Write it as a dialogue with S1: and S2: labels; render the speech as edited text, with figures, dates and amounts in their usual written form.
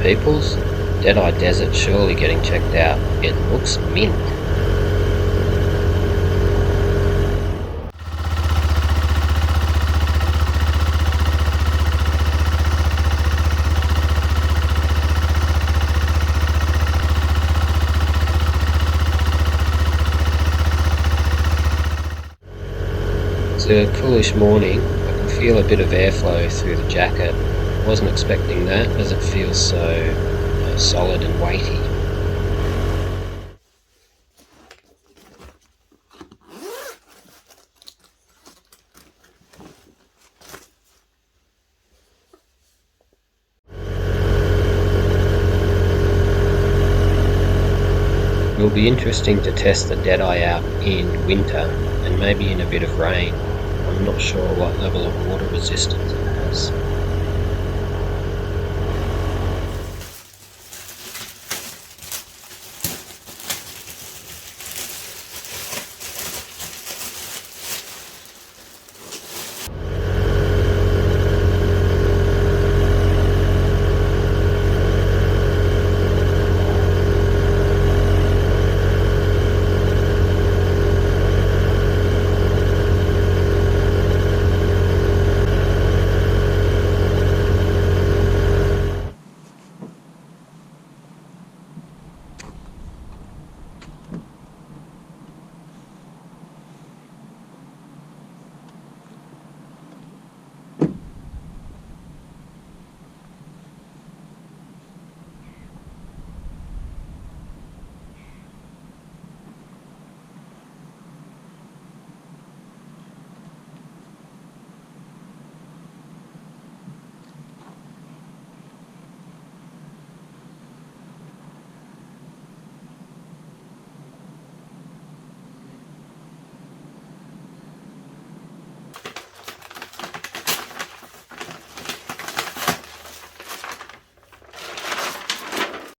S1: peoples. Deadeye Desert surely getting checked out. It looks mint. It's a coolish morning. I can feel a bit of airflow through the jacket. Wasn't expecting that as it feels so solid and weighty. It will be interesting to test the Deadeye out in winter and maybe in a bit of rain. I'm not sure what level of water resistance it has.